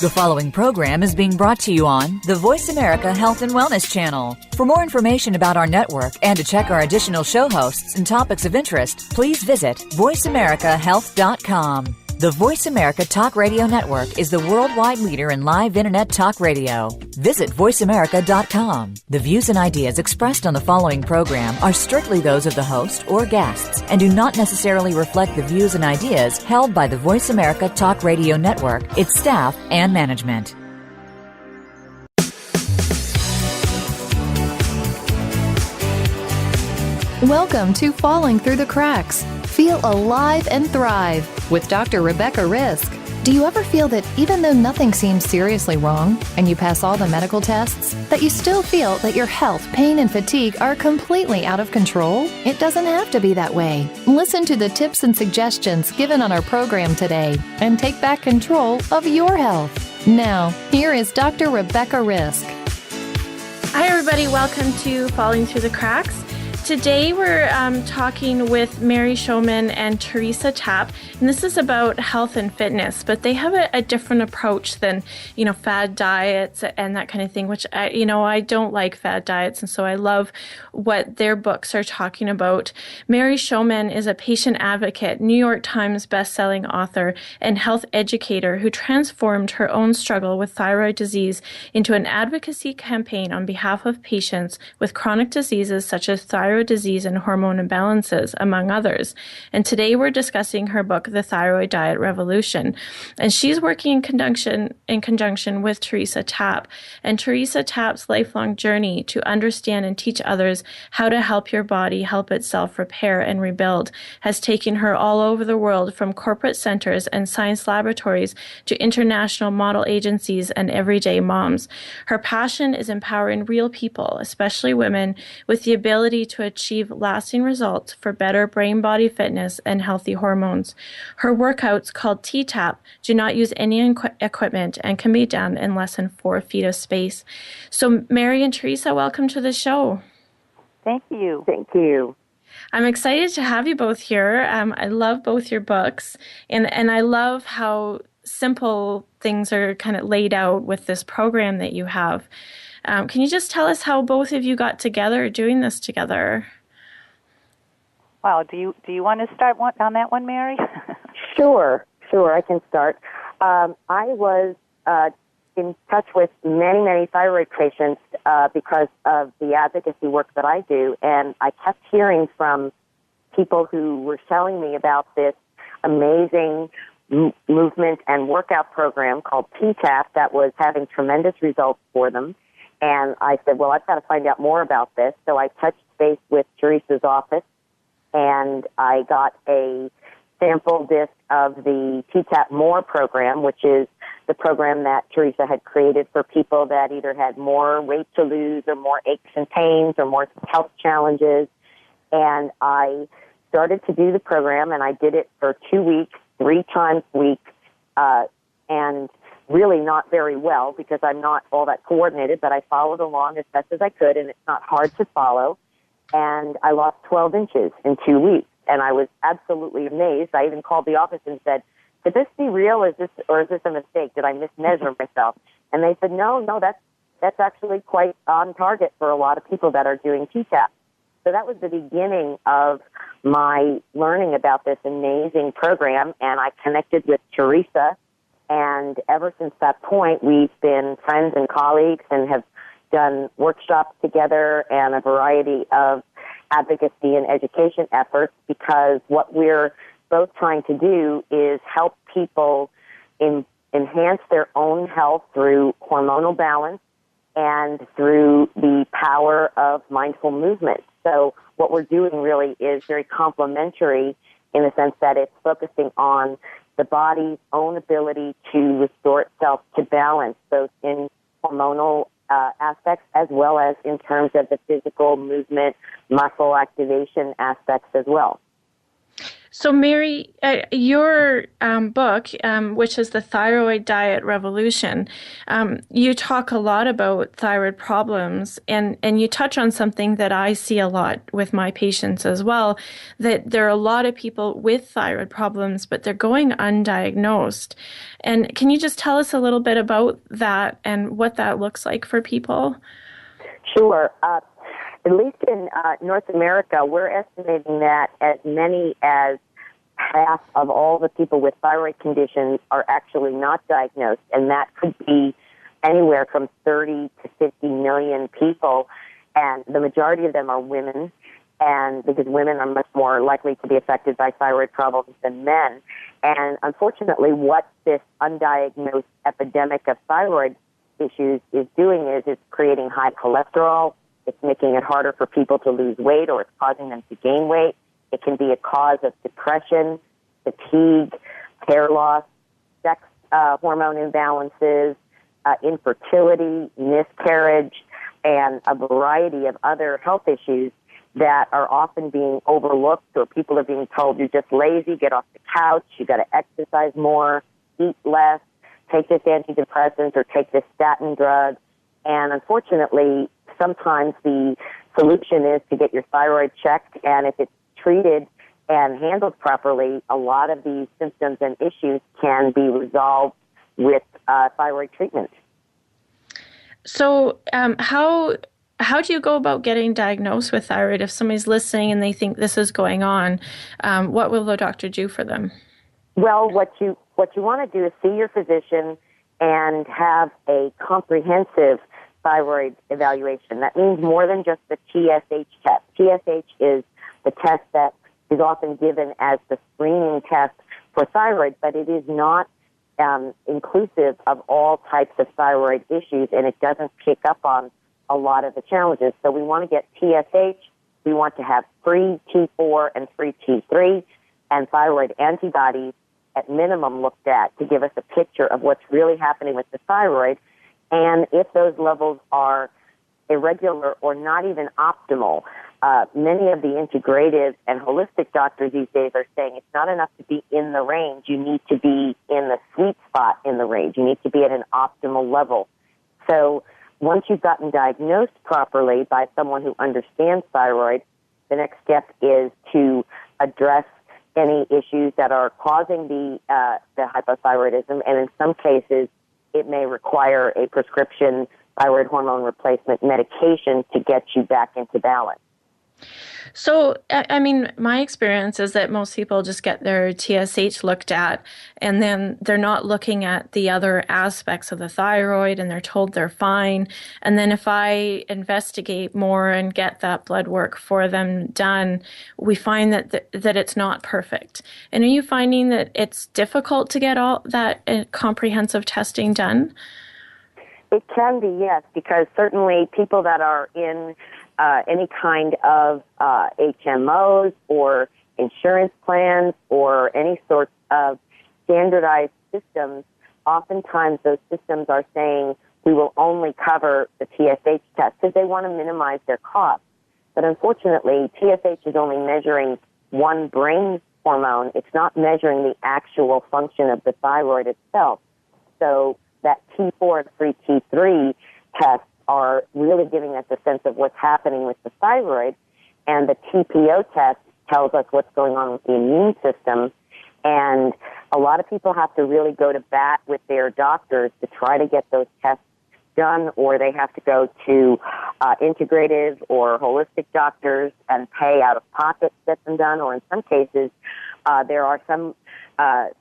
The following program is being brought to you on the VoiceAmerica Health and Wellness Channel. For more information about our network and to check our additional show hosts and topics of interest, please visit voiceamericahealth.com. The Voice America Talk Radio Network is the worldwide leader in live Internet talk radio. Visit voiceamerica.com. The views and ideas expressed on the following program are strictly those of the host or guests and do not necessarily reflect the views and ideas held by the Voice America Talk Radio Network, its staff, and management. Welcome to Falling Through the Cracks. Feel alive and thrive with Dr. Rebecca Risk. Do you ever feel that even though nothing seems seriously wrong and you pass all the medical tests, that you still feel that your health, pain, and fatigue are completely out of control? It doesn't have to be that way. Listen to the tips and suggestions given on our program today and take back control of your health. Now, here is Dr. Rebecca Risk. Hi, everybody. Welcome to Falling Through the Cracks. Today we're talking with Mary Shomon and Teresa Tapp, and this is about health and fitness, but they have a different approach than, fad diets and that kind of thing, which, I don't like fad diets, and so I love what their books are talking about. Mary Shomon is a patient advocate, New York Times bestselling author, and health educator who transformed her own struggle with thyroid disease into an advocacy campaign on behalf of patients with chronic diseases such as thyroid disease and hormone imbalances, among others. And today we're discussing her book, The Thyroid Diet Revolution. And she's working in conjunction with Teresa Tapp. And Teresa Tapp's lifelong journey to understand and teach others how to help your body help itself repair and rebuild has taken her all over the world, from corporate centers and science laboratories to international model agencies and everyday moms. Her passion is empowering real people, especially women, with the ability to achieve lasting results for better brain-body fitness and healthy hormones. Her workouts, called T-Tapp, do not use any equipment and can be done in less than 4 feet of space. So Mary and Teresa, welcome to the show. Thank you. Thank you. I'm excited to have you both here. I love both your books, and I love how simple things are kind of laid out with this program that you have. Can you just tell us how both of you got together doing this together? Well, do you want to start on that one, Mary? Sure, I can start. I was in touch with many thyroid patients because of the advocacy work that I do, and I kept hearing from people who were telling me about this amazing movement and workout program called T-Tapp that was having tremendous results for them. And I said, well, I've got to find out more about this. So I touched base with Teresa's office, and I got a sample disc of the T-Tapp More program, which is the program that Teresa had created for people that either had more weight to lose or more aches and pains or more health challenges. And I started to do the program, and I did it for 2 weeks, 3 times a week, and really not very well because I'm not all that coordinated, but I followed along as best as I could, and it's not hard to follow. And I lost 12 inches in 2 weeks, and I was absolutely amazed. I even called the office and said, could this be real, or is this a mistake? Did I mismeasure myself? And they said, no, that's actually quite on target for a lot of people that are doing T-Tapp. So that was the beginning of my learning about this amazing program, and I connected with Teresa. And ever since that point, we've been friends and colleagues and have done workshops together and a variety of advocacy and education efforts, because what we're both trying to do is help people enhance their own health through hormonal balance and through the power of mindful movement. So what we're doing really is very complementary in the sense that it's focusing on the body's own ability to restore itself to balance, both in hormonal aspects as well as in terms of the physical movement, muscle activation aspects as well. So, Mary, your book, which is the Thyroid Diet Revolution, you talk a lot about thyroid problems, and you touch on something that I see a lot with my patients as well, that there are a lot of people with thyroid problems, but they're going undiagnosed. And can you just tell us a little bit about that and what that looks like for people? Sure. At least in North America, we're estimating that as many as half of all the people with thyroid conditions are actually not diagnosed, and that could be anywhere from 30 to 50 million people, and the majority of them are women, and because women are much more likely to be affected by thyroid problems than men. And unfortunately, what this undiagnosed epidemic of thyroid issues is doing is it's creating high cholesterol. It's making it harder for people to lose weight, or it's causing them to gain weight. It can be a cause of depression, fatigue, hair loss, sex hormone imbalances, infertility, miscarriage, and a variety of other health issues that are often being overlooked, or people are being told, you're just lazy, get off the couch, you got to exercise more, eat less, take this antidepressant or take this statin drug. And unfortunately, sometimes the solution is to get your thyroid checked, and if it's treated and handled properly, a lot of these symptoms and issues can be resolved with thyroid treatment. So how do you go about getting diagnosed with thyroid? If somebody's listening and they think this is going on, what will the doctor do for them? Well, what you want to do is see your physician and have a comprehensive thyroid evaluation. That means more than just the TSH test. TSH is the test that is often given as the screening test for thyroid, but it is not inclusive of all types of thyroid issues, and it doesn't pick up on a lot of the challenges. So we want to get TSH, we want to have free T4 and free T3, and thyroid antibodies at minimum looked at to give us a picture of what's really happening with the thyroid. And if those levels are irregular or not even optimal, many of the integrative and holistic doctors these days are saying it's not enough to be in the range. You need to be in the sweet spot in the range. You need to be at an optimal level. So once you've gotten diagnosed properly by someone who understands thyroid, the next step is to address any issues that are causing the hypothyroidism, and in some cases, it may require a prescription thyroid hormone replacement medication to get you back into balance. So, I mean, my experience is that most people just get their TSH looked at, and then they're not looking at the other aspects of the thyroid, and they're told they're fine. And then if I investigate more and get that blood work for them done, we find that it's not perfect. And are you finding that it's difficult to get all that comprehensive testing done? It can be, yes, because certainly people that are in any kind of HMOs or insurance plans or any sort of standardized systems, oftentimes those systems are saying we will only cover the TSH test because they want to minimize their costs. But unfortunately, TSH is only measuring one brain hormone. It's not measuring the actual function of the thyroid itself. So that T4 and free T3 tests are really giving us a sense of what's happening with the thyroid, and the TPO test tells us what's going on with the immune system. And a lot of people have to really go to bat with their doctors to try to get those tests done, or they have to go to integrative or holistic doctors and pay out of pocket to get them done, or in some cases, there are some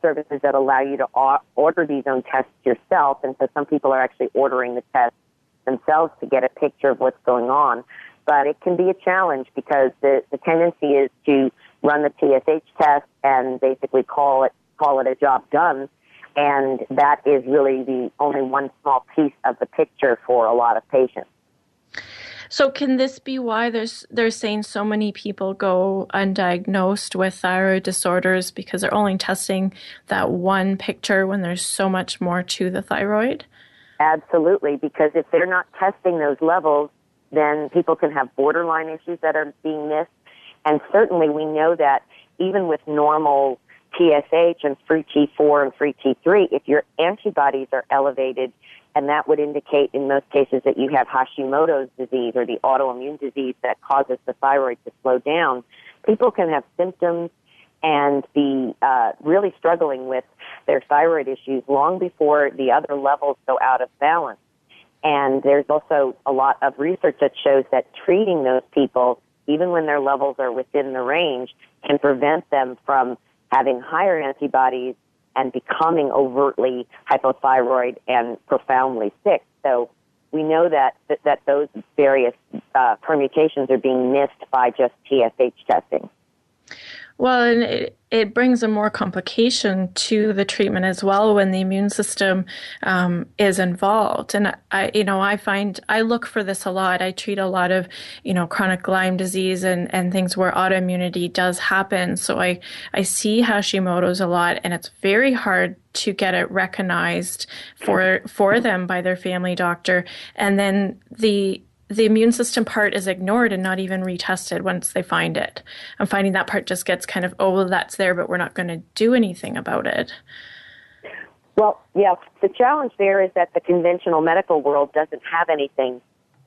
services that allow you to order these own tests yourself, and so some people are actually ordering the tests themselves to get a picture of what's going on. But it can be a challenge because the tendency is to run the TSH test and basically call it a job done, and that is really the only one small piece of the picture for a lot of patients. So can this be why they're saying so many people go undiagnosed with thyroid disorders because they're only testing that one picture when there's so much more to the thyroid? Absolutely, because if they're not testing those levels, then people can have borderline issues that are being missed. And certainly we know that even with normal TSH and free T4 and free T3, if your antibodies are elevated, and that would indicate in most cases that you have Hashimoto's disease or the autoimmune disease that causes the thyroid to slow down, people can have symptoms and be really struggling with their thyroid issues long before the other levels go out of balance. And there's also a lot of research that shows that treating those people, even when their levels are within the range, can prevent them from having higher antibodies and becoming overtly hypothyroid and profoundly sick. So we know that those various permutations are being missed by just TSH testing. Well, and it brings a more complication to the treatment as well when the immune system is involved. And I look for this a lot. I treat a lot of, chronic Lyme disease and things where autoimmunity does happen. So I see Hashimoto's a lot, and it's very hard to get it recognized for them by their family doctor. And then the immune system part is ignored and not even retested once they find it. I'm finding that part just gets kind of, that's there, but we're not going to do anything about it. Well, yeah, the challenge there is that the conventional medical world doesn't have anything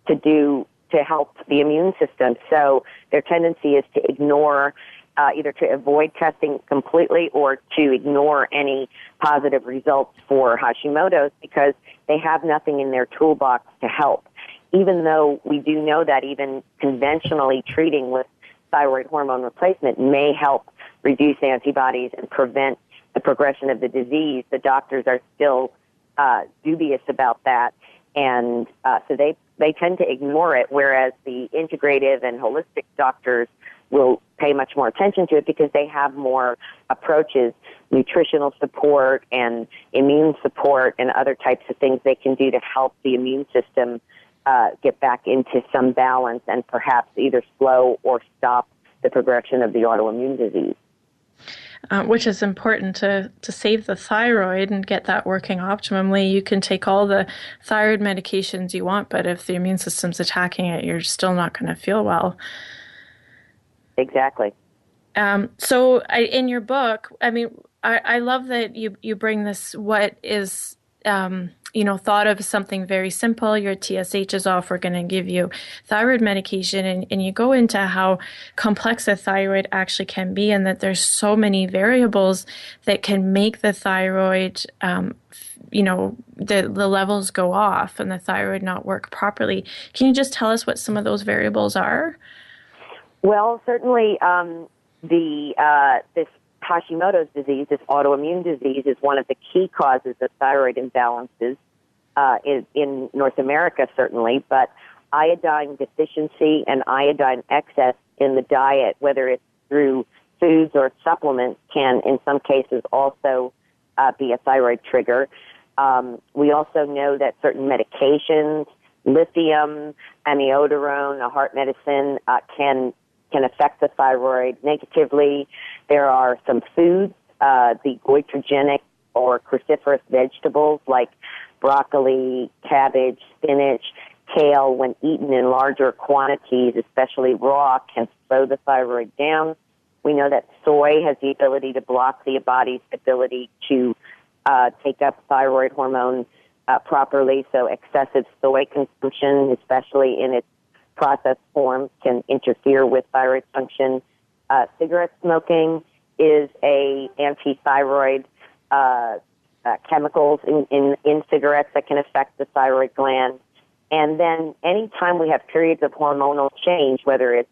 to do to help the immune system. So their tendency is to ignore, either to avoid testing completely or to ignore any positive results for Hashimoto's because they have nothing in their toolbox to help. Even though we do know that even conventionally treating with thyroid hormone replacement may help reduce antibodies and prevent the progression of the disease, the doctors are still dubious about that. And so they tend to ignore it, whereas the integrative and holistic doctors will pay much more attention to it because they have more approaches, nutritional support and immune support and other types of things they can do to help the immune system get back into some balance and perhaps either slow or stop the progression of the autoimmune disease. Which is important to save the thyroid and get that working optimally. You can take all the thyroid medications you want, but if the immune system's attacking it, you're still not going to feel well. Exactly. So in your book, I love that you bring this, what is thought of as something very simple. Your TSH is off. We're going to give you thyroid medication. And you go into how complex a thyroid actually can be and that there's so many variables that can make the thyroid, the levels go off and the thyroid not work properly. Can you just tell us what some of those variables are? Well, certainly this Hashimoto's disease, this autoimmune disease, is one of the key causes of thyroid imbalances in North America, certainly. But iodine deficiency and iodine excess in the diet, whether it's through foods or supplements, can, in some cases, also be a thyroid trigger. We also know that certain medications, lithium, amiodarone, a heart medicine, can affect the thyroid negatively. There are some foods, the goitrogenic or cruciferous vegetables like broccoli, cabbage, spinach, kale, when eaten in larger quantities, especially raw, can slow the thyroid down. We know that soy has the ability to block the body's ability to take up thyroid hormone properly, so excessive soy consumption, especially in its processed forms, can interfere with thyroid function. Cigarette smoking is a anti-thyroid chemicals in cigarettes that can affect the thyroid gland. And then anytime we have periods of hormonal change, whether it's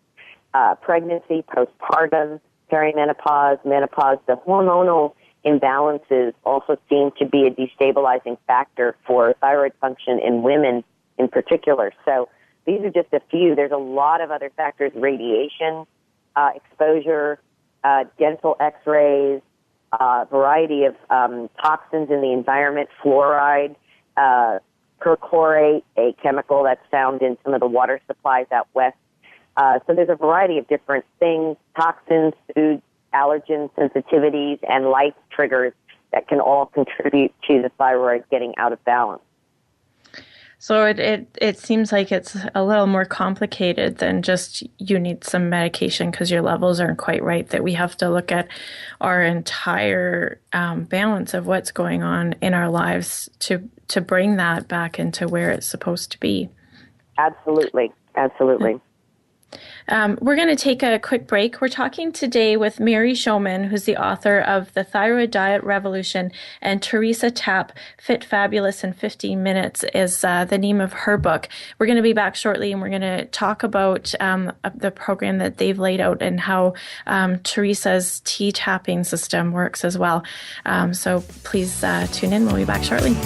pregnancy, postpartum, perimenopause, menopause, the hormonal imbalances also seem to be a destabilizing factor for thyroid function in women in particular. So these are just a few. There's a lot of other factors: radiation, exposure, dental x-rays, variety of toxins in the environment, fluoride, perchlorate, a chemical that's found in some of the water supplies out west. So there's a variety of different things, toxins, food, allergen sensitivities, and life triggers that can all contribute to the thyroid getting out of balance. So it seems like it's a little more complicated than just you need some medication because your levels aren't quite right, that we have to look at our entire balance of what's going on in our lives to bring that back into where it's supposed to be. Absolutely. We're going to take a quick break. We're talking today with Mary Shomon, who's the author of The Thyroid Diet Revolution, and Teresa Tapp, Fit Fabulous in 15 Minutes is the name of her book. We're going to be back shortly, and we're going to talk about the program that they've laid out and how Teresa's T-Tapping system works as well. So please tune in. We'll be back shortly.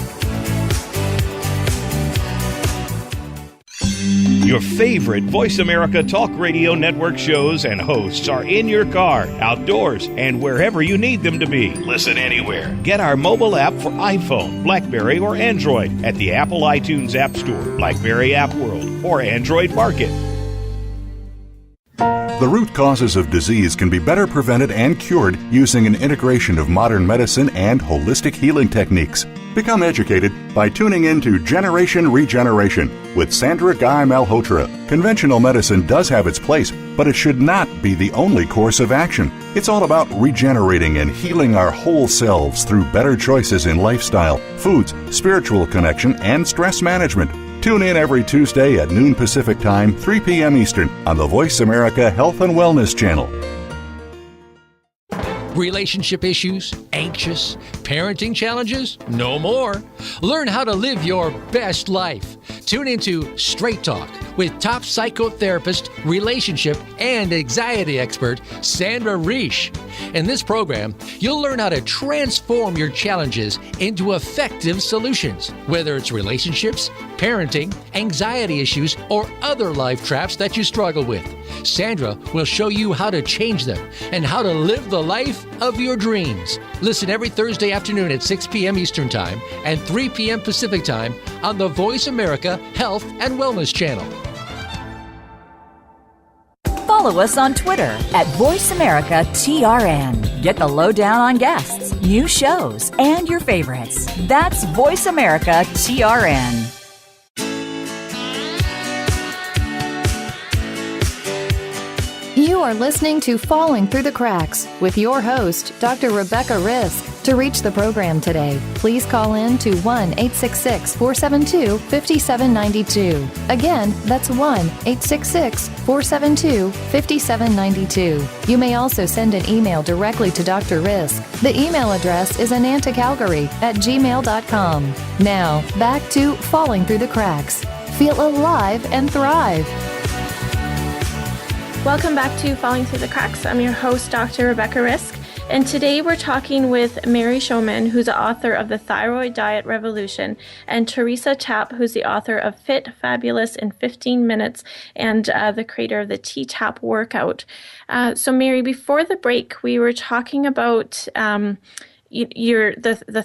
Your favorite Voice America Talk Radio Network shows and hosts are in your car, outdoors, and wherever you need them to be. Listen anywhere. Get our mobile app for iPhone, BlackBerry, or Android at the Apple iTunes App Store, BlackBerry App World, or Android Market. The root causes of disease can be better prevented and cured using an integration of modern medicine and holistic healing techniques. Become educated by tuning in to Generation Regeneration with Sandra Guy Malhotra. Conventional medicine does have its place, but it should not be the only course of action. It's all about regenerating and healing our whole selves through better choices in lifestyle, foods, spiritual connection, and stress management. Tune in every Tuesday at noon Pacific Time, 3 p.m. Eastern on the Voice America Health and Wellness Channel. Relationship issues? Anxious? Parenting challenges? No more. Learn how to live your best life. Tune into Straight Talk with top psychotherapist, relationship, and anxiety expert Sandra Reish. In this program, you'll learn how to transform your challenges into effective solutions, whether it's relationships, parenting, anxiety issues, or other life traps that you struggle with. Sandra will show you how to change them and how to live the life of your dreams. Listen every Thursday afternoon at 6 p.m. Eastern Time and 3 p.m. Pacific Time on the Voice America Health and Wellness Channel. Follow us on Twitter at VoiceAmericaTRN. Get the lowdown on guests, new shows, and your favorites. That's VoiceAmericaTRN. You are listening to Falling Through the Cracks with your host, Dr. Rebecca Risk. To reach the program today, please call in to 1-866-472-5792. Again, that's 1-866-472-5792. You may also send an email directly to Dr. Risk. The email address is anantacalgary@gmail.com. Now, back to Falling Through the Cracks. Feel alive and thrive. Welcome back to Falling Through the Cracks. I'm your host, Dr. Rebecca Risk, and today we're talking with Mary Shomon, who's the author of The Thyroid Diet Revolution, and Teresa Tapp, who's the author of Fit Fabulous in 15 Minutes and the creator of the T-Tapp workout. So Mary, before the break, we were talking about the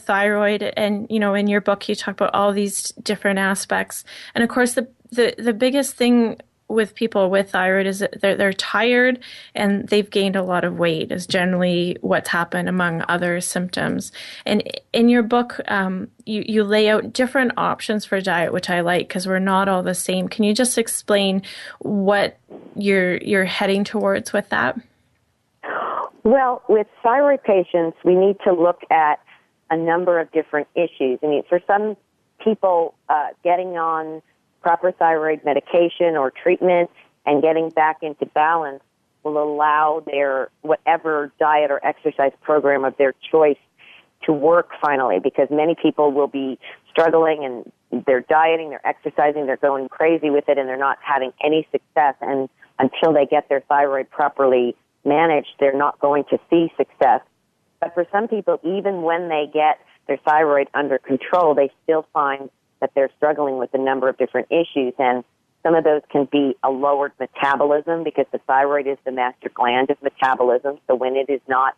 thyroid, and in your book you talk about all these different aspects, and of course the biggest thing with people with thyroid is that they're tired and they've gained a lot of weight is generally what's happened among other symptoms. And in your book, you lay out different options for diet, which I like because we're not all the same. Can you just explain what you're heading towards with that? Well, with thyroid patients, we need to look at a number of different issues. I mean, for some people, getting on proper thyroid medication or treatment and getting back into balance will allow their whatever diet or exercise program of their choice to work finally, because many people will be struggling and they're dieting, they're exercising, they're going crazy with it, and they're not having any success. And until they get their thyroid properly managed, they're not going to see success. But for some people, even when they get their thyroid under control, they still find that they're struggling with a number of different issues, and some of those can be a lowered metabolism because the thyroid is the master gland of metabolism. So when it is not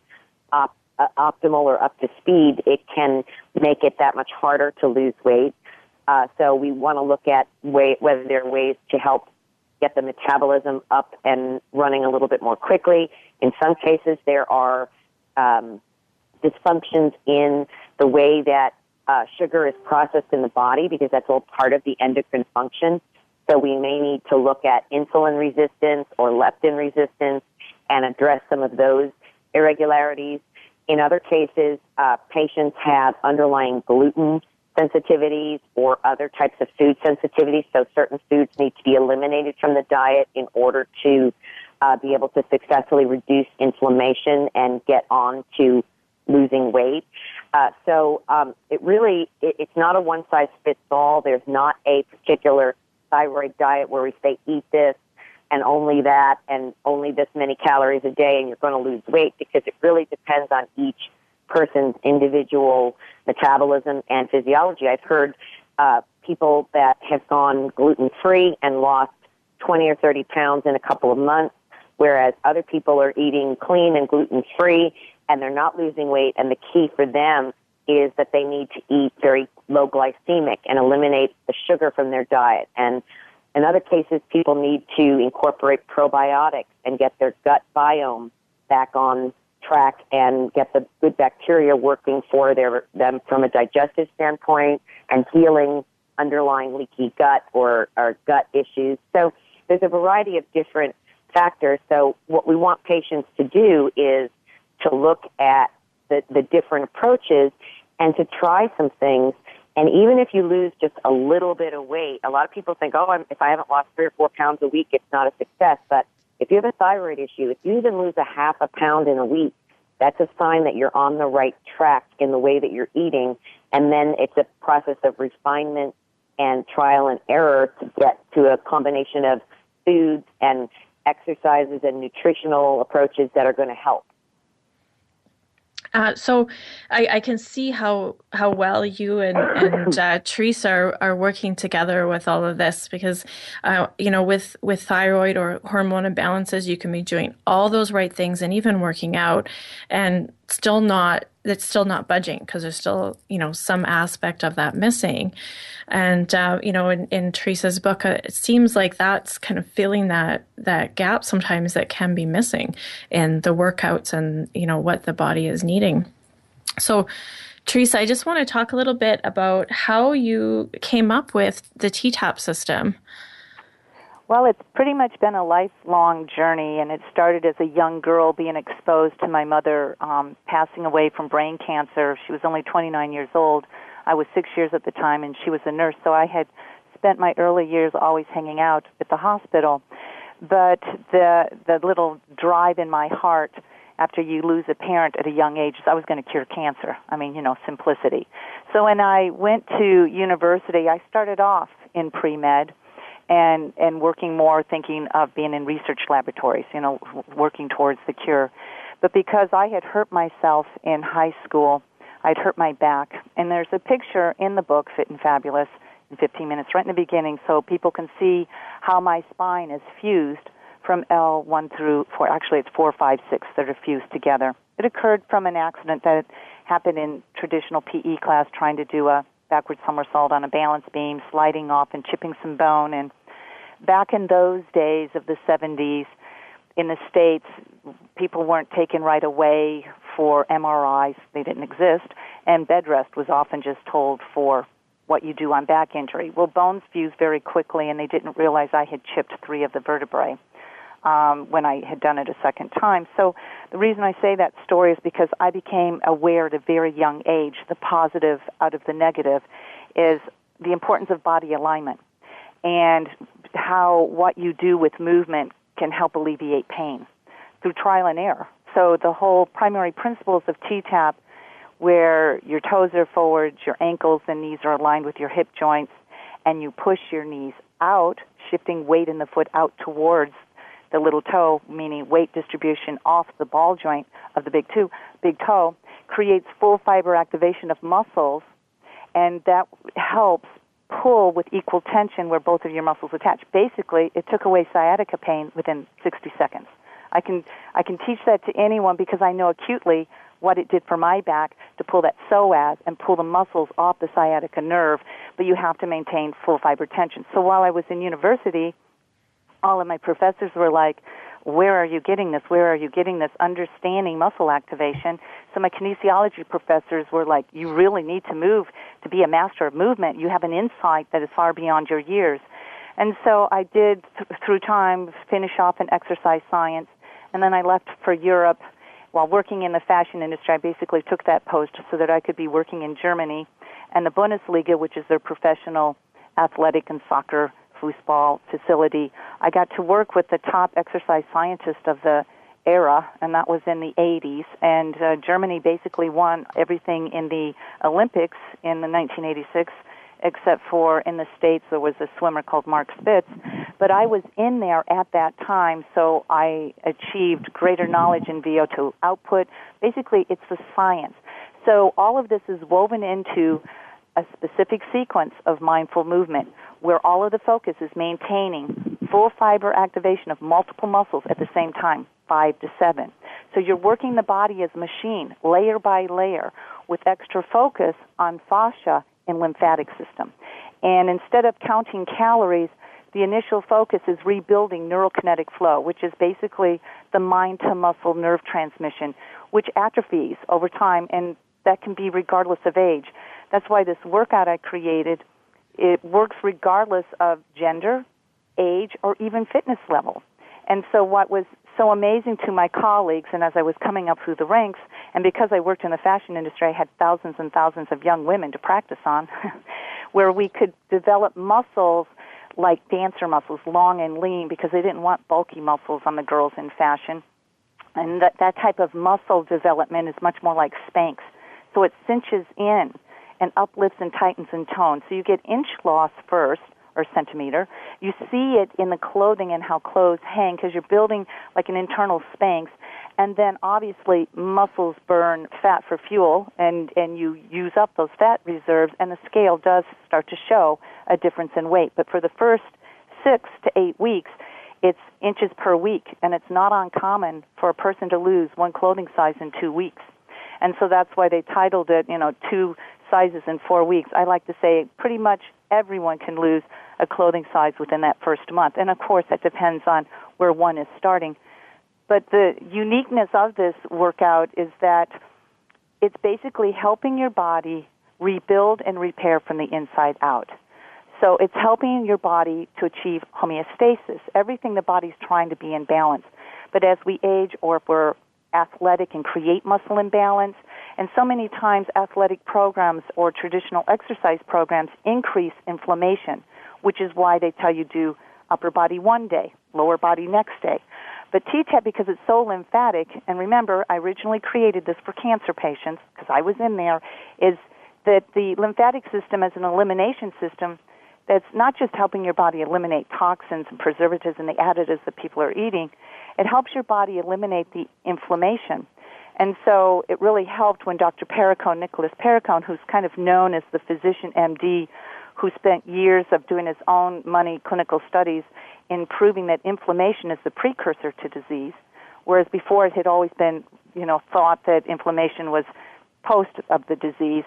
optimal or up to speed, it can make it that much harder to lose weight. So we want to look at whether there are ways to help get the metabolism up and running a little bit more quickly. In some cases, there are dysfunctions in the way that sugar is processed in the body because that's all part of the endocrine function. So we may need to look at insulin resistance or leptin resistance and address some of those irregularities. In other cases, patients have underlying gluten sensitivities or other types of food sensitivities, so certain foods need to be eliminated from the diet in order to be able to successfully reduce inflammation and get on to losing weight. It's not a one-size-fits-all. There's not a particular thyroid diet where we say eat this and only that and only this many calories a day and you're going to lose weight, because it really depends on each person's individual metabolism and physiology. I've heard people that have gone gluten-free and lost 20 or 30 pounds in a couple of months, whereas other people are eating clean and gluten-free and they're not losing weight, and the key for them is that they need to eat very low glycemic and eliminate the sugar from their diet. And in other cases, people need to incorporate probiotics and get their gut biome back on track and get the good bacteria working for them from a digestive standpoint and healing underlying leaky gut or gut issues. So there's a variety of different factors. So what we want patients to do is to look at the different approaches and to try some things. And even if you lose just a little bit of weight, a lot of people think, if I haven't lost 3 or 4 pounds a week, it's not a success. But if you have a thyroid issue, if you even lose a half a pound in a week, that's a sign that you're on the right track in the way that you're eating. And then it's a process of refinement and trial and error to get to a combination of foods and exercises and nutritional approaches that are going to help. So I can see how well you and Teresa are working together with all of this, because, with thyroid or hormone imbalances, you can be doing all those right things and even working out and it's still not budging because there's still, some aspect of that missing. And, in Teresa's book, it seems like that's kind of filling that gap sometimes that can be missing in the workouts and, what the body is needing. So, Teresa, I just want to talk a little bit about how you came up with the T-Tapp system. Well, it's pretty much been a lifelong journey, and it started as a young girl being exposed to my mother passing away from brain cancer. She was only 29 years old. I was 6 years at the time, and she was a nurse, so I had spent my early years always hanging out at the hospital. But the little drive in my heart after you lose a parent at a young age is I was going to cure cancer. I mean, simplicity. So when I went to university, I started off in pre-med and working more, thinking of being in research laboratories, working towards the cure. But because I had hurt myself in high school, I'd hurt my back. And there's a picture in the book, Fit and Fabulous, in 15 minutes, right in the beginning, so people can see how my spine is fused from L1 through 4. Actually, it's 4, 5, 6 that are fused together. It occurred from an accident that happened in traditional PE class, trying to do a backward somersault on a balance beam, sliding off and chipping some bone. And back in those days of the 70s, in the States, people weren't taken right away for MRIs. They didn't exist. And bed rest was often just told for what you do on back injury. Well, bones fuse very quickly, and they didn't realize I had chipped 3 of the vertebrae when I had done it a second time. So the reason I say that story is because I became aware at a very young age, the positive out of the negative is the importance of body alignment and how what you do with movement can help alleviate pain through trial and error. So the whole primary principles of T-Tapp, where your toes are forward, your ankles and knees are aligned with your hip joints, and you push your knees out, shifting weight in the foot out towards the little toe, meaning weight distribution off the ball joint of the big toe, creates full fiber activation of muscles, and that helps pull with equal tension where both of your muscles attach. Basically, it took away sciatica pain within 60 seconds. I can teach that to anyone because I know acutely what it did for my back to pull that psoas and pull the muscles off the sciatica nerve, but you have to maintain full fiber tension. So while I was in university, all of my professors were like, where are you getting this? Where are you getting this? Understanding muscle activation. So my kinesiology professors were like, you really need to move to be a master of movement. You have an insight that is far beyond your years. And so I did, through time, finish off in exercise science, and then I left for Europe. While working in the fashion industry, I basically took that post so that I could be working in Germany and the Bundesliga, which is their professional athletic and soccer foosball facility. I got to work with the top exercise scientist of the era, and that was in the 80s. And Germany basically won everything in the Olympics in the 1986, except for in the States there was a swimmer called Mark Spitz. But I was in there at that time, so I achieved greater knowledge in VO2 output. Basically, it's the science. So all of this is woven into a specific sequence of mindful movement where all of the focus is maintaining full fiber activation of multiple muscles at the same time, 5 to 7. So you're working the body as a machine, layer by layer, with extra focus on fascia and lymphatic system. And instead of counting calories, the initial focus is rebuilding neurokinetic flow, which is basically the mind-to-muscle nerve transmission, which atrophies over time, and that can be regardless of age. That's why this workout I created, it works regardless of gender, age, or even fitness level. And so what was so amazing to my colleagues, and as I was coming up through the ranks, and because I worked in the fashion industry, I had thousands and thousands of young women to practice on, where we could develop muscles like dancer muscles, long and lean, because they didn't want bulky muscles on the girls in fashion. And that type of muscle development is much more like Spanx. So it cinches in and uplifts and tightens and tones. So you get inch loss first, or centimeter. You see it in the clothing and how clothes hang because you're building like an internal Spanx. And then obviously muscles burn fat for fuel, and you use up those fat reserves, and the scale does start to show a difference in weight. But for the first 6 to 8 weeks, it's inches per week, and it's not uncommon for a person to lose one clothing size in 2 weeks. And so that's why they titled it, 2 sizes in 4 weeks. I like to say pretty much everyone can lose a clothing size within that first month. And, of course, that depends on where one is starting. But the uniqueness of this workout is that it's basically helping your body rebuild and repair from the inside out. So it's helping your body to achieve homeostasis, everything the body's trying to be in balance. But as we age, or if we're athletic and create muscle imbalance, and so many times athletic programs or traditional exercise programs increase inflammation, which is why they tell you do upper body one day, lower body next day. But T-Tapp, because it's so lymphatic, and remember, I originally created this for cancer patients, because I was in there, is that the lymphatic system is an elimination system that's not just helping your body eliminate toxins and preservatives and the additives that people are eating. It helps your body eliminate the inflammation. And so it really helped when Dr. Perricone, Nicholas Perricone, who's kind of known as the physician MD, who spent years of doing his own money clinical studies in proving that inflammation is the precursor to disease, whereas before it had always been, thought that inflammation was post of the disease,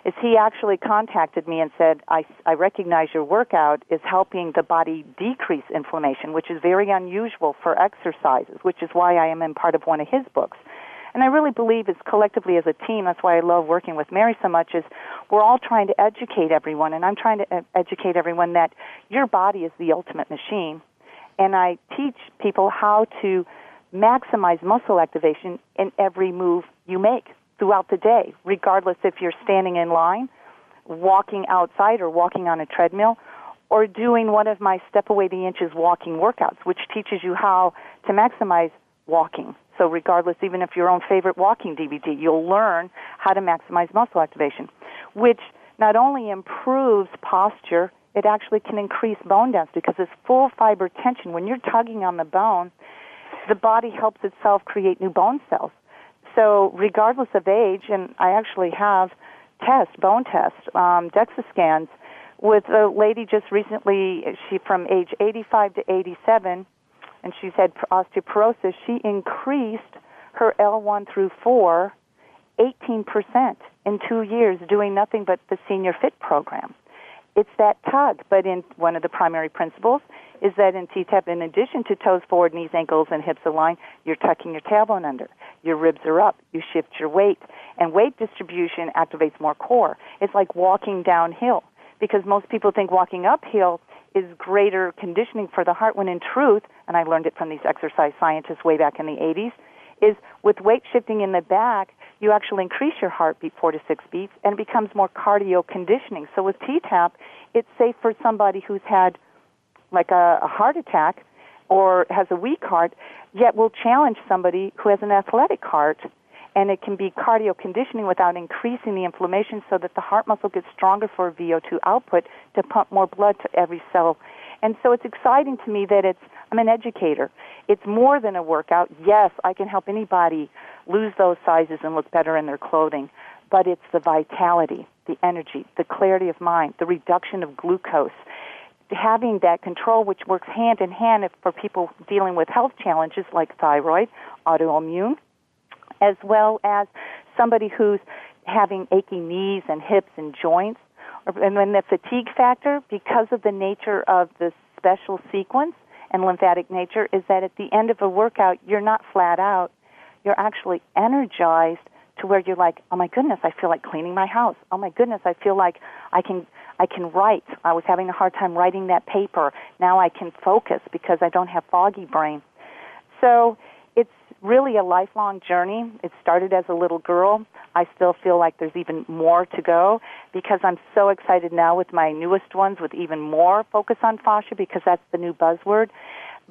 is he actually contacted me and said, I recognize your workout is helping the body decrease inflammation, which is very unusual for exercises, which is why I am in part of one of his books. And I really believe it's collectively as a team, that's why I love working with Mary so much, is we're all trying to educate everyone, and I'm trying to educate everyone that your body is the ultimate machine. And I teach people how to maximize muscle activation in every move you make throughout the day, regardless if you're standing in line, walking outside, or walking on a treadmill, or doing one of my Step Away the Inches walking workouts, which teaches you how to maximize walking. So regardless, even if your own favorite walking DVD, you'll learn how to maximize muscle activation, which not only improves posture, it actually can increase bone density because it's full fiber tension. When you're tugging on the bone, the body helps itself create new bone cells. So regardless of age, and I actually have bone tests, DEXA scans, with a lady just recently, she from age 85 to 87, and she's had osteoporosis. She increased her L1 through 4 18% in 2 years doing nothing but the Senior Fit program. it's that tug. But in one of the primary principles is that in T-Tapp, in addition to toes forward, knees, ankles, and hips aligned, you're tucking your tailbone under. Your ribs are up. You shift your weight. And weight distribution activates more core. It's like walking downhill, because most people think walking uphill is greater conditioning for the heart, when in truth, and I learned it from these exercise scientists way back in the 80s, is with weight shifting in the back, you actually increase your heartbeat 4 to 6 beats, and it becomes more cardio conditioning. So with T-Tapp, it's safe for somebody who's had like a heart attack or has a weak heart, yet will challenge somebody who has an athletic heart, and it can be cardio conditioning without increasing the inflammation, so that the heart muscle gets stronger for VO2 output to pump more blood to every cell. And so it's exciting to me that I'm an educator. It's more than a workout. Yes, I can help anybody lose those sizes and look better in their clothing, but it's the vitality, the energy, the clarity of mind, the reduction of glucose, having that control, which works hand in hand for people dealing with health challenges like thyroid, autoimmune, as well as somebody who's having aching knees and hips and joints. And then the fatigue factor, because of the nature of the special sequence and lymphatic nature, is that at the end of a workout, you're not flat out. You're actually energized to where you're like, oh my goodness, I feel like cleaning my house. Oh my goodness, I feel like I can write. I was having a hard time writing that paper. Now I can focus because I don't have foggy brain. So it's really a lifelong journey. It started as a little girl. I still feel like there's even more to go, because I'm so excited now with my newest ones with even more focus on fascia, because that's the new buzzword.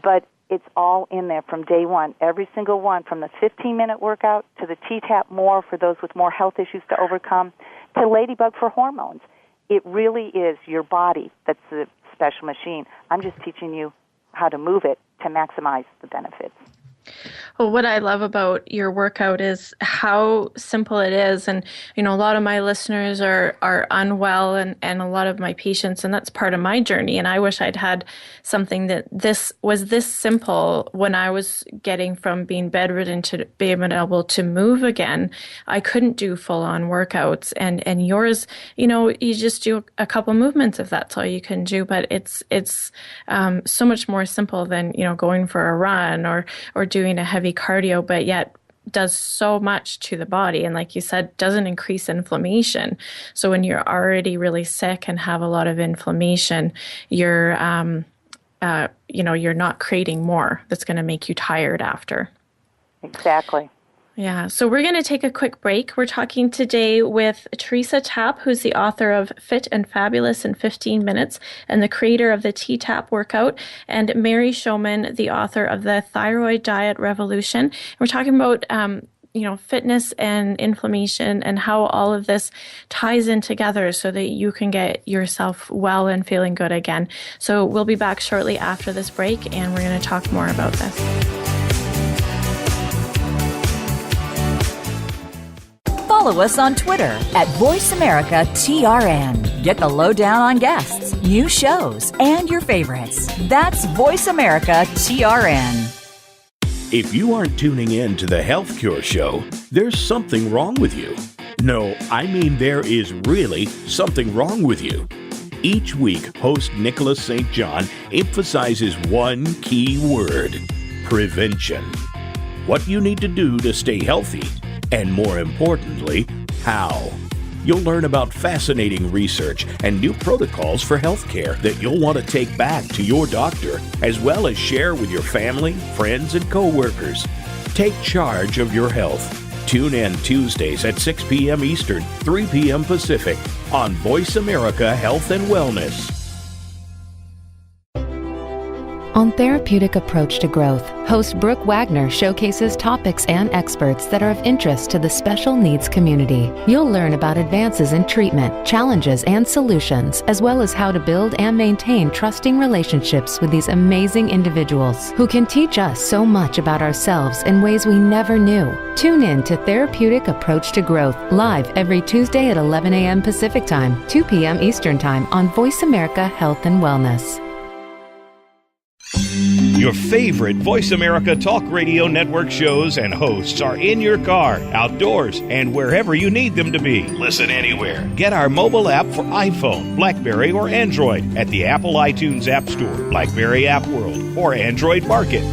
But it's all in there from day one, every single one, from the 15-minute workout to the T-Tapp more for those with more health issues to overcome, to Ladybug for hormones. It really is your body that's the special machine. I'm just teaching you how to move it to maximize the benefits. Well, what I love about your workout is how simple it is. And, a lot of my listeners are unwell and a lot of my patients, and that's part of my journey. And I wish I'd had something that was this simple when I was getting from being bedridden to being able to move again. I couldn't do full-on workouts. And yours, you just do a couple movements if that's all you can do. But it's so much more simple than, going for a run or doing a heavy cardio, but yet does so much to the body. And like you said, doesn't increase inflammation. So when you're already really sick and have a lot of inflammation, you're not creating more that's going to make you tired after. Exactly. Yeah, so we're going to take a quick break. We're talking today with Teresa Tapp, who's the author of Fit and Fabulous in 15 Minutes and the creator of the T-Tapp workout, and Mary Shomon, the author of the Thyroid Diet Revolution. We're talking about fitness and inflammation and how all of this ties in together so that you can get yourself well and feeling good again. So we'll be back shortly after this break, and we're going to talk more about this. Follow us on Twitter at VoiceAmericaTRN. Get the lowdown on guests, new shows, and your favorites. That's VoiceAmericaTRN. If you aren't tuning in to the Health Cure Show, there's something wrong with you. No, I mean there is really something wrong with you. Each week, host Nicholas St. John emphasizes one key word: prevention. What you need to do to stay healthy, and more importantly, how. You'll learn about fascinating research and new protocols for healthcare that you'll want to take back to your doctor, as well as share with your family, friends, and coworkers. Take charge of your health. Tune in Tuesdays at 6 p.m. Eastern, 3 p.m. Pacific on Voice America Health and Wellness. On Therapeutic Approach to Growth, host Brooke Wagner showcases topics and experts that are of interest to the special needs community. You'll learn about advances in treatment, challenges, and solutions, as well as how to build and maintain trusting relationships with these amazing individuals who can teach us so much about ourselves in ways we never knew. Tune in to Therapeutic Approach to Growth, live every Tuesday at 11 a.m. Pacific Time, 2 p.m. Eastern Time on Voice America Health and Wellness. Your favorite Voice America Talk Radio Network shows and hosts are in your car, outdoors, and wherever you need them to be. Listen anywhere. Get our mobile app for iPhone, BlackBerry, or Android at the Apple iTunes App Store, BlackBerry App World, or Android Market.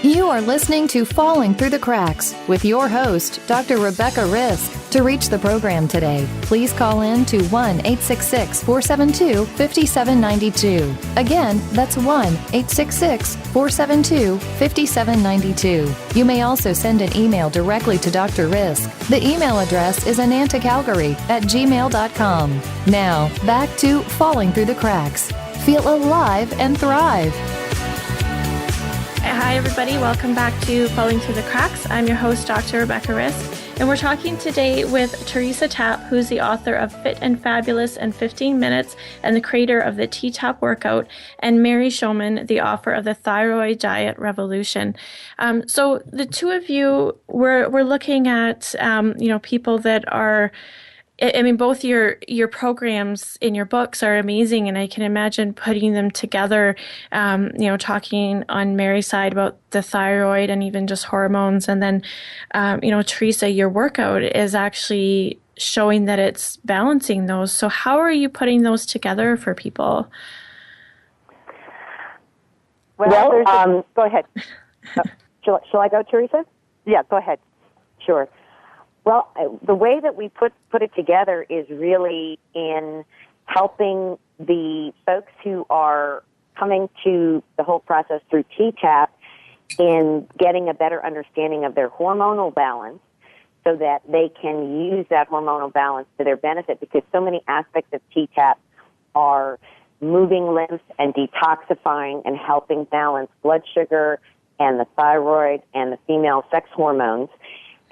You are listening to Falling Through the Cracks with your host, Dr. Rebecca Risk. To reach the program today, please call in to 1-866-472-5792. Again, that's 1-866-472-5792. You may also send an email directly to Dr. Risk. The email address is anantacalgary@gmail.com. Now, back to Falling Through the Cracks. Feel alive and thrive. Hi, everybody. Welcome back to Falling Through the Cracks. I'm your host, Dr. Rebecca Risk, and we're talking today with Teresa Tapp, who's the author of Fit and Fabulous in 15 Minutes and the creator of the T-Tapp workout, and Mary Shomon, the author of the Thyroid Diet Revolution. So the two of you, we're looking at, people that are, I mean, both your programs in your books are amazing, and I can imagine putting them together, talking on Mary's side about the thyroid and even just hormones. And then, Teresa, your workout is actually showing that it's balancing those. So how are you putting those together for people? Well, go ahead. Shall I go, Teresa? Yeah, go ahead. Sure. Well, the way that we put it together is really in helping the folks who are coming to the whole process through T-Tapp in getting a better understanding of their hormonal balance so that they can use that hormonal balance to their benefit, because so many aspects of T-Tapp are moving lymph and detoxifying and helping balance blood sugar and the thyroid and the female sex hormones.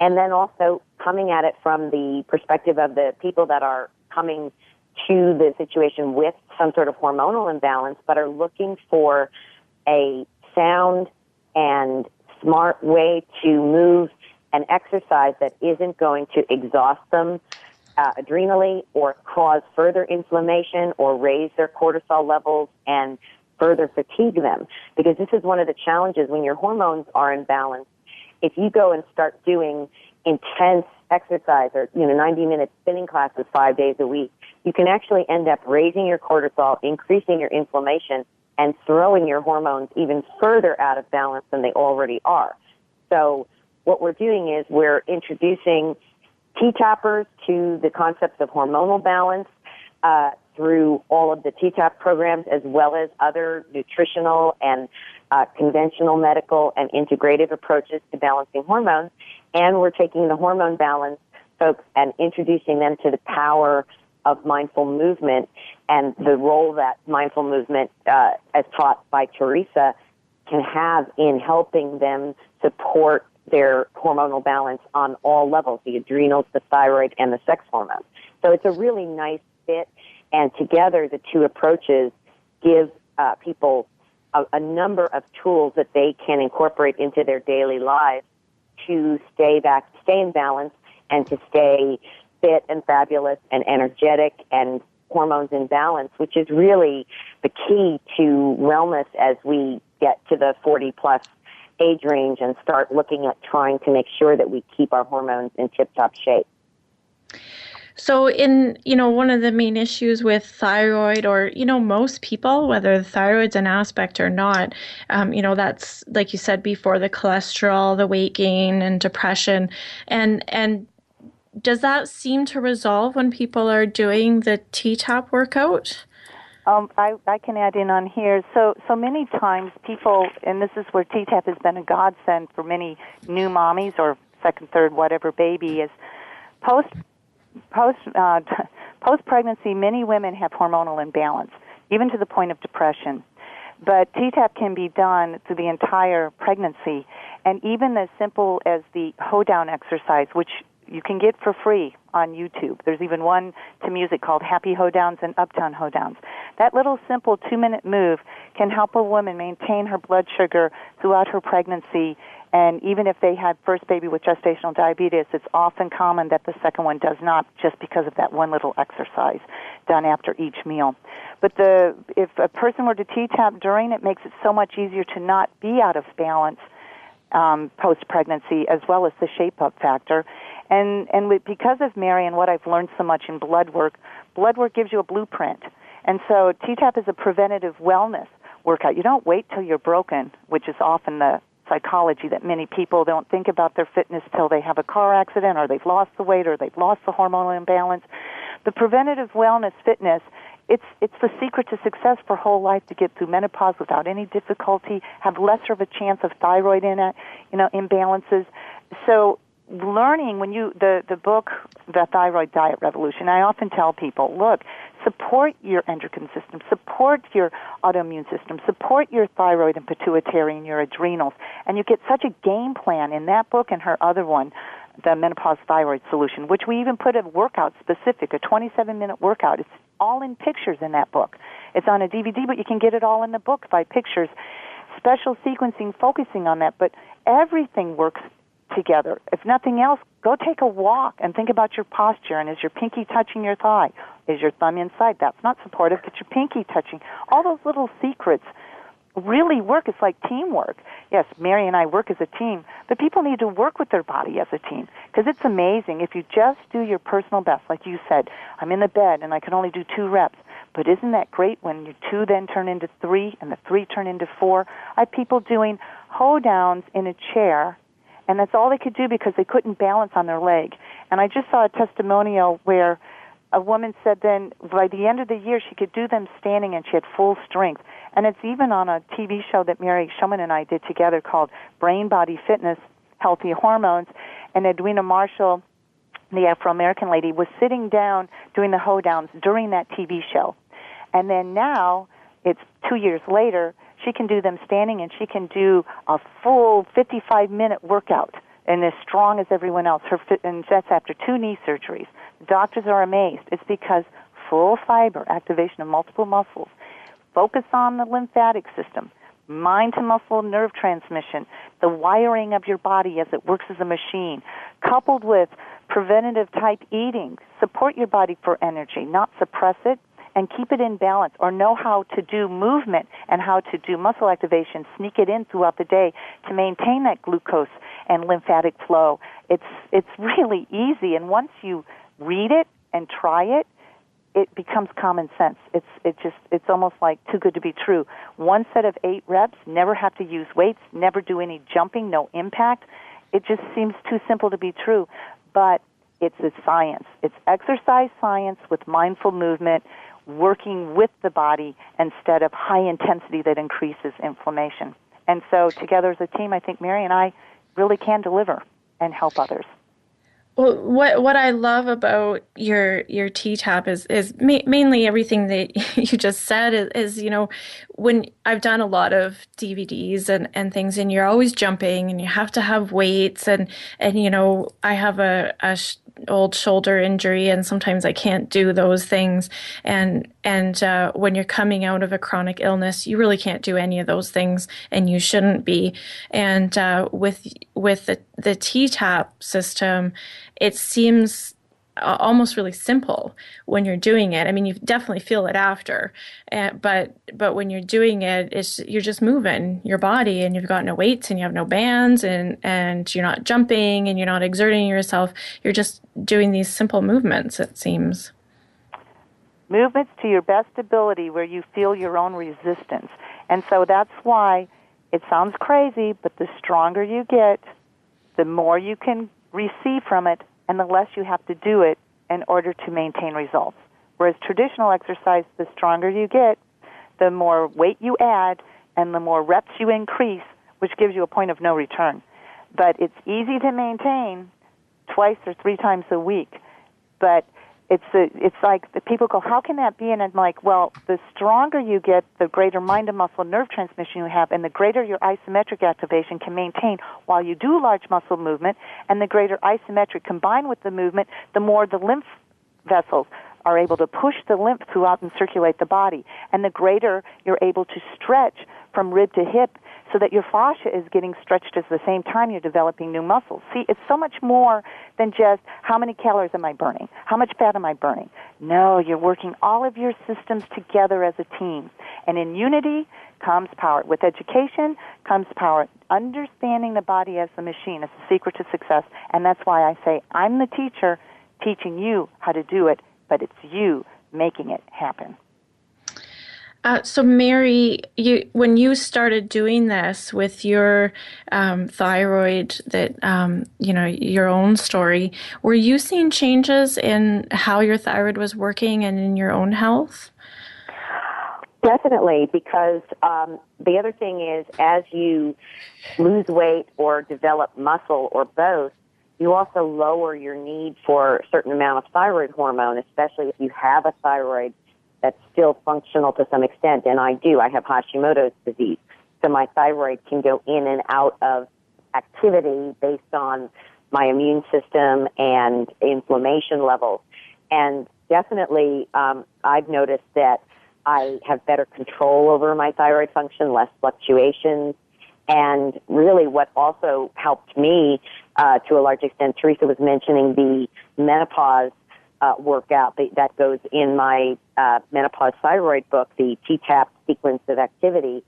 And then also coming at it from the perspective of the people that are coming to the situation with some sort of hormonal imbalance, but are looking for a sound and smart way to move and exercise that isn't going to exhaust them adrenally or cause further inflammation or raise their cortisol levels and further fatigue them. Because this is one of the challenges when your hormones are in balance. If you go and start doing intense exercise or 90-minute spinning classes 5 days a week, you can actually end up raising your cortisol, increasing your inflammation, and throwing your hormones even further out of balance than they already are. So what we're doing is we're introducing T-Tappers to the concepts of hormonal balance through all of the T-Tapp programs, as well as other nutritional and conventional medical and integrative approaches to balancing hormones. And we're taking the hormone balance folks and introducing them to the power of mindful movement and the role that mindful movement, as taught by Teresa, can have in helping them support their hormonal balance on all levels, the adrenals, the thyroid, and the sex hormones. So it's a really nice fit, and together the two approaches give people a number of tools that they can incorporate into their daily lives to stay in balance and to stay fit and fabulous and energetic and hormones in balance, which is really the key to wellness as we get to the 40-plus age range and start looking at trying to make sure that we keep our hormones in tip-top shape. So one of the main issues with thyroid, or, most people, whether the thyroid's an aspect or not, that's, like you said before, the cholesterol, the weight gain, and depression. And does that seem to resolve when people are doing the T-Tapp workout? I can add in on here. So many times people, and this is where T-Tapp has been a godsend for many new mommies or second, third, whatever baby, is post-pregnancy, many women have hormonal imbalance, even to the point of depression. But T-Tapp can be done through the entire pregnancy, and even as simple as the hoe-down exercise, which you can get for free on YouTube. There's even one to music called Happy Hoedowns and Uptown Hoedowns. That little simple 2-minute move can help a woman maintain her blood sugar throughout her pregnancy. And even if they had first baby with gestational diabetes, it's often common that the second one does not, just because of that one little exercise done after each meal. But if a person were to T-Tapp during, it makes it so much easier to not be out of balance post-pregnancy, as well as the shape-up factor. And because of Mary and what I've learned so much in blood work gives you a blueprint. And so T-Tapp is a preventative wellness workout. You don't wait till you're broken, which is often the psychology that many people don't think about their fitness till they have a car accident, or they've lost the weight, or they've lost the hormonal imbalance. The preventative wellness fitness, it's the secret to success for whole life, to get through menopause without any difficulty, have lesser of a chance of thyroid imbalances. So learning the book, The Thyroid Diet Revolution, I often tell people, look, support your endocrine system, support your autoimmune system, support your thyroid and pituitary and your adrenals. And you get such a game plan in that book and her other one, The Menopause Thyroid Solution, which we even put a workout specific, a 27-minute workout. It's all in pictures in that book. It's on a DVD, but you can get it all in the book by pictures. Special sequencing focusing on that, but everything works together. If nothing else, go take a walk and think about your posture. And is your pinky touching your thigh? Is your thumb inside? That's not supportive. Get your pinky touching. All those little secrets really work. It's like teamwork. Yes, Mary and I work as a team, but people need to work with their body as a team, because it's amazing. If you just do your personal best, like you said, I'm in the bed and I can only do 2 reps, but isn't that great when your 2 then turn into 3 and the 3 turn into 4? I have people doing hoedowns in a chair, and that's all they could do because they couldn't balance on their leg. And I just saw a testimonial where a woman said then by the end of the year she could do them standing and she had full strength. And it's even on a TV show that Mary Shomon and I did together called Brain Body Fitness, Healthy Hormones. And Edwina Marshall, the Afro-American lady, was sitting down doing the hoedowns during that TV show. And then now, it's 2 years later, she can do them standing, and she can do a full 55-minute workout and as strong as everyone else. And that's after 2 knee surgeries. Doctors are amazed. It's because full fiber, activation of multiple muscles, focus on the lymphatic system, mind-to-muscle nerve transmission, the wiring of your body as it works as a machine, coupled with preventative-type eating. Support your body for energy, not suppress it, and keep it in balance, or know how to do movement and how to do muscle activation, sneak it in throughout the day to maintain that glucose and lymphatic flow. It's really easy, and once you read it and try it, it becomes common sense. It's almost like too good to be true. 1 set of 8 reps, never have to use weights, never do any jumping, no impact. It just seems too simple to be true, but it's a science. It's exercise science with mindful movement, working with the body instead of high intensity that increases inflammation. And so together as a team, I think Mary and I really can deliver and help others. Well, what I love about your T-Tapp is mainly everything that you just said is when I've done a lot of DVDs and things, and you're always jumping and you have to have weights and I have a old shoulder injury, and sometimes I can't do those things. And when you're coming out of a chronic illness, you really can't do any of those things, and you shouldn't be. And with the T-Tapp system, it seems almost really simple when you're doing it. I mean, you definitely feel it after, but when you're doing it, you're just moving your body, and you've got no weights, and you have no bands, and you're not jumping, and you're not exerting yourself. You're just doing these simple movements, it seems. Movements to your best ability where you feel your own resistance. And so that's why it sounds crazy, but the stronger you get, the more you can receive from it, and the less you have to do it in order to maintain results. Whereas traditional exercise, the stronger you get, the more weight you add, and the more reps you increase, which gives you a point of no return. But it's easy to maintain 2 or 3 times a week. But It's like the people go, how can that be? And I'm like, well, the stronger you get, the greater mind to muscle nerve transmission you have, and the greater your isometric activation can maintain while you do large muscle movement, and the greater isometric combined with the movement, the more the lymph vessels are able to push the lymph throughout and circulate the body, and the greater you're able to stretch from rib to hip so that your fascia is getting stretched at the same time you're developing new muscles. See, it's so much more than just how many calories am I burning, how much fat am I burning. No, you're working all of your systems together as a team. And in unity comes power. With education comes power. Understanding the body as a machine is the secret to success. And that's why I say I'm the teacher teaching you how to do it, but it's you making it happen. So, Mary, when you started doing this with your thyroid, your own story, were you seeing changes in how your thyroid was working and in your own health? Definitely, because the other thing is, as you lose weight or develop muscle or both, you also lower your need for a certain amount of thyroid hormone, especially if you have a thyroid that's still functional to some extent, and I do. I have Hashimoto's disease, so my thyroid can go in and out of activity based on my immune system and inflammation levels. And definitely, I've noticed that I have better control over my thyroid function, less fluctuations, and really what also helped me to a large extent, Teresa was mentioning the menopause workout that goes in my menopause thyroid book, the T-Tapp sequence of activity.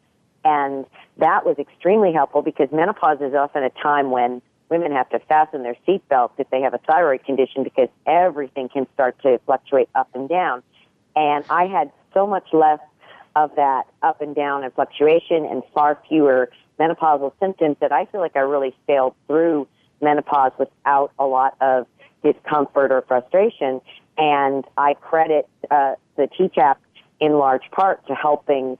And that was extremely helpful because menopause is often a time when women have to fasten their seatbelts if they have a thyroid condition because everything can start to fluctuate up and down. And I had so much less of that up and down and fluctuation and far fewer menopausal symptoms that I feel like I really sailed through menopause without a lot of discomfort or frustration, and I credit the T-Tapp in large part to helping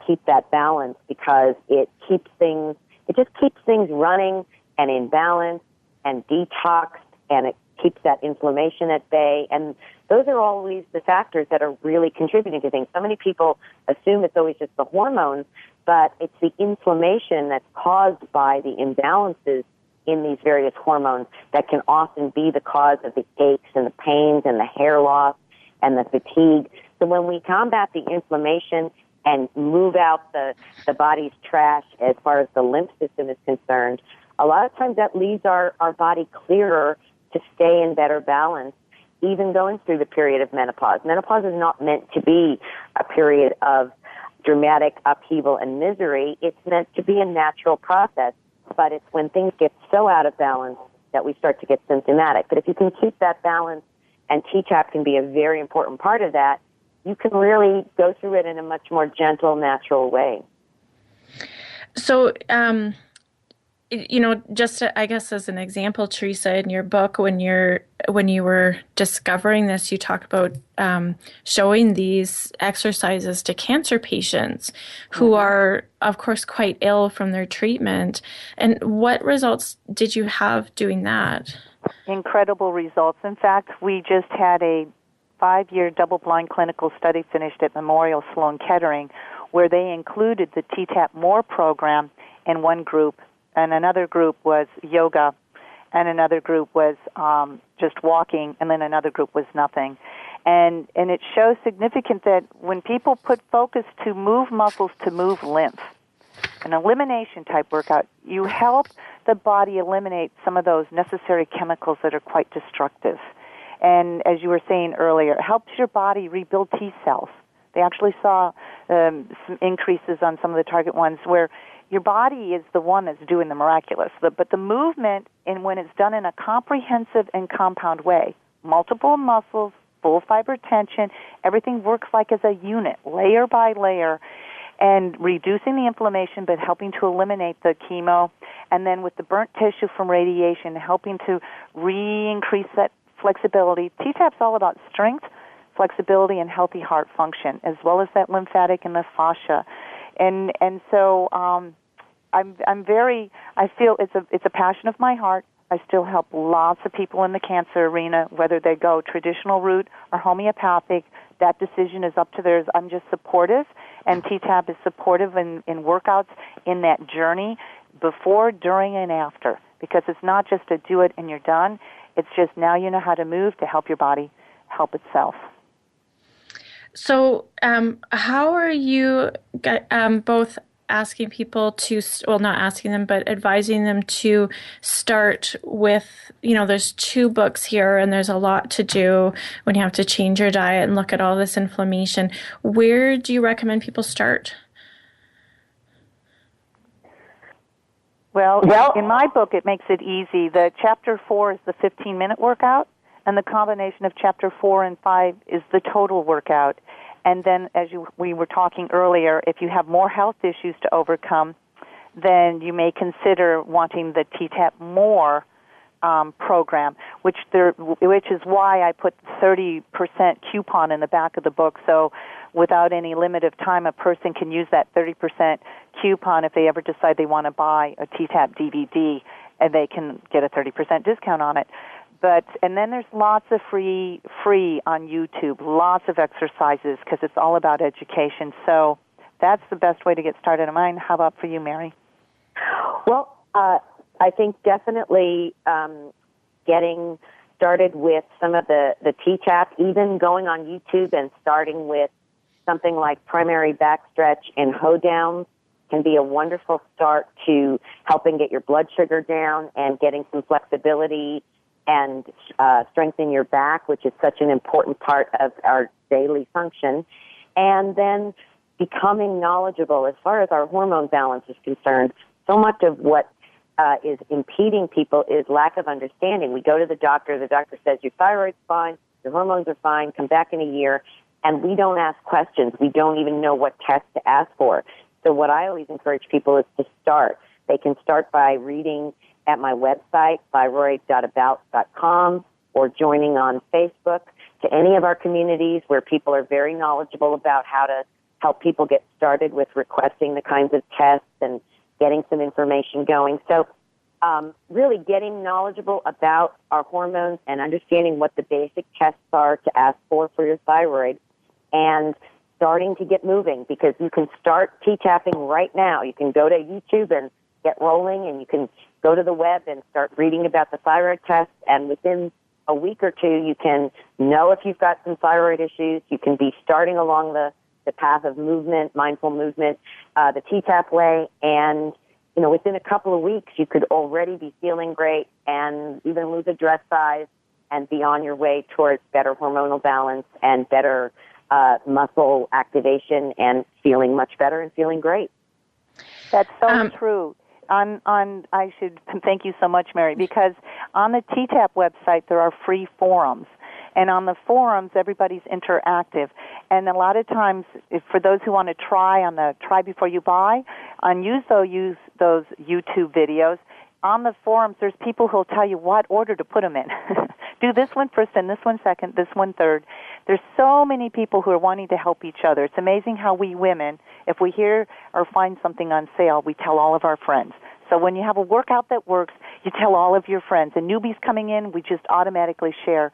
keep that balance because it just keeps things running and in balance and detoxed, and it keeps that inflammation at bay, and those are always the factors that are really contributing to things. So many people assume it's always just the hormones, but it's the inflammation that's caused by the imbalances in these various hormones that can often be the cause of the aches and the pains and the hair loss and the fatigue. So when we combat the inflammation and move out the body's trash as far as the lymph system is concerned, a lot of times that leaves our body clearer to stay in better balance, even going through the period of menopause. Menopause is not meant to be a period of dramatic upheaval and misery. It's meant to be a natural process. But it's when things get so out of balance that we start to get symptomatic. But if you can keep that balance, and T-Tapp can be a very important part of that, you can really go through it in a much more gentle, natural way. So, just I guess as an example, Teresa, in your book, when you were discovering this, you talk about showing these exercises to cancer patients who are, of course, quite ill from their treatment. And what results did you have doing that? Incredible results. In fact, we just had a 5-year double-blind clinical study finished at Memorial Sloan Kettering where they included the T-Tapp More program in one group, and another group was yoga, and another group was just walking, and then another group was nothing. And it shows significant that when people put focus to move muscles to move lymph, an elimination type workout, you help the body eliminate some of those necessary chemicals that are quite destructive. And as you were saying earlier, it helps your body rebuild T cells. They actually saw some increases on some of the target ones where your body is the one that's doing the miraculous. But the movement, and when it's done in a comprehensive and compound way, multiple muscles, full fiber tension, everything works like as a unit, layer by layer, and reducing the inflammation but helping to eliminate the chemo, and then with the burnt tissue from radiation, helping to re-increase that flexibility. T-Tapp's all about strength, flexibility, and healthy heart function, as well as that lymphatic and the fascia. And so I feel it's a passion of my heart. I still help lots of people in the cancer arena, whether they go traditional route or homeopathic. That decision is up to theirs. I'm just supportive, and T-Tapp is supportive in workouts in that journey before, during, and after, because it's not just to do it and you're done. It's just now you know how to move to help your body help itself. So how are you both asking people to, well, not asking them, but advising them to start with, there's 2 books here and there's a lot to do when you have to change your diet and look at all this inflammation. Where do you recommend people start? Well, in my book, it makes it easy. The chapter 4 is the 15-minute workout, and the combination of chapter 4 and 5 is the total workout. And then, as we were talking earlier, if you have more health issues to overcome, then you may consider wanting the T-Tapp More program, which is why I put 30% coupon in the back of the book. So without any limit of time, a person can use that 30% coupon if they ever decide they want to buy a T-Tapp DVD, and they can get a 30% discount on it. And then there's lots of free on YouTube, lots of exercises, because it's all about education. So that's the best way to get started on mine. How about for you, Mary? Well, I think definitely getting started with some of the T-Tapp, even going on YouTube and starting with something like primary backstretch and hoedowns can be a wonderful start to helping get your blood sugar down and getting some flexibility and strengthen your back, which is such an important part of our daily function. And then becoming knowledgeable as far as our hormone balance is concerned. So much of what is impeding people is lack of understanding. We go to the doctor says your thyroid's fine, your hormones are fine, come back in a year, and we don't ask questions. We don't even know what tests to ask for. So what I always encourage people is to start. They can start by reading at my website, thyroid.about.com, or joining on Facebook to any of our communities where people are very knowledgeable about how to help people get started with requesting the kinds of tests and getting some information going. So really getting knowledgeable about our hormones and understanding what the basic tests are to ask for your thyroid, and starting to get moving, because you can start T-tapping right now. You can go to YouTube and get rolling, and you can go to the web and start reading about the thyroid test, and within a week or two, you can know if you've got some thyroid issues. You can be starting along the path of movement, mindful movement, the T-Tapp way, and within a couple of weeks, you could already be feeling great and even lose a dress size and be on your way towards better hormonal balance and better muscle activation and feeling much better and feeling great. That's so true. I should thank you so much, Mary, because on the T-Tapp website there are free forums, and on the forums everybody's interactive. And a lot of times, for those who want to try on the Try Before You Buy, use those YouTube videos. On the forums, there's people who'll tell you what order to put them in. Do this one first, and this one second, this one third. There's so many people who are wanting to help each other. It's amazing how we women, if we hear or find something on sale, we tell all of our friends. So when you have a workout that works, you tell all of your friends. And newbies coming in, we just automatically share.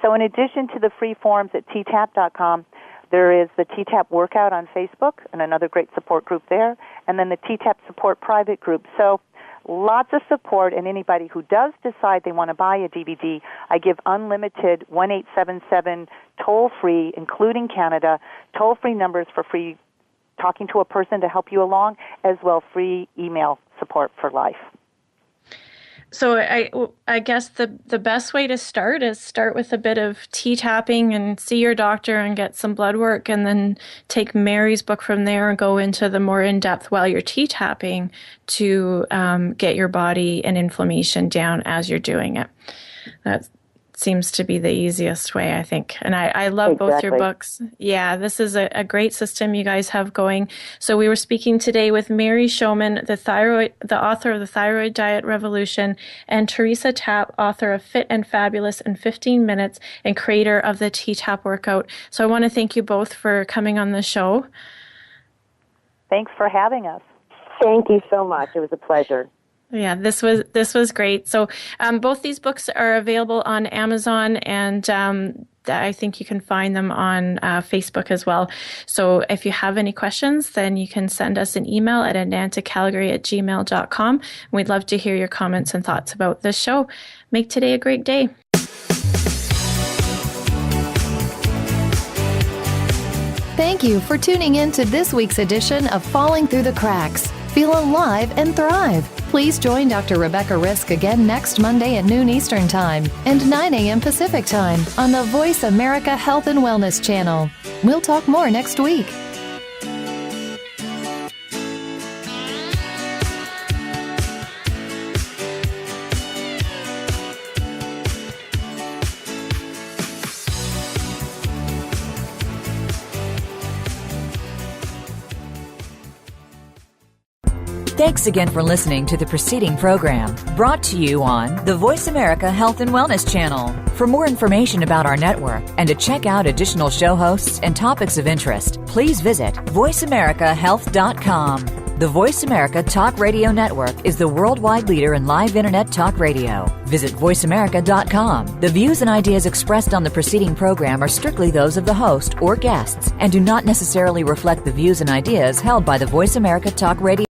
So in addition to the free forums at ttapp.com, there is the T-Tapp workout on Facebook and another great support group there, and then the T-Tapp support private group. So lots of support, and anybody who does decide they want to buy a DVD, I give unlimited 1-877 toll-free, including Canada, toll-free numbers for free talking to a person to help you along, as well free email support for life. So I guess the best way to start is start with a bit of T-tapping and see your doctor and get some blood work, and then take Mary's book from there and go into the more in-depth while you're T-tapping to get your body and inflammation down as you're doing it. That seems to be the easiest way, I think. And I love both your books. Yeah, this is a great system you guys have going. So we were speaking today with Mary Shomon, the author of the Thyroid Diet Revolution, and Teresa Tapp, author of Fit and Fabulous in 15 Minutes and creator of the T-Tapp workout. So I want to thank you both for coming on the show. Thanks for having us. Thank you so much. It was a pleasure. Yeah, this was great. So both these books are available on Amazon, and I think you can find them on Facebook as well. So if you have any questions, then you can send us an email at anantacalgary@gmail.com. We'd love to hear your comments and thoughts about this show. Make today a great day. Thank you for tuning in to this week's edition of Falling Through the Cracks. Feel alive and thrive. Please join Dr. Rebecca Risk again next Monday at noon Eastern Time and 9 a.m. Pacific Time on the Voice America Health and Wellness channel. We'll talk more next week. Thanks again for listening to the preceding program, brought to you on the Voice America Health and Wellness channel. For more information about our network and to check out additional show hosts and topics of interest, please visit voiceamericahealth.com. The Voice America Talk Radio Network is the worldwide leader in live Internet talk radio. Visit voiceamerica.com. The views and ideas expressed on the preceding program are strictly those of the host or guests and do not necessarily reflect the views and ideas held by the Voice America Talk Radio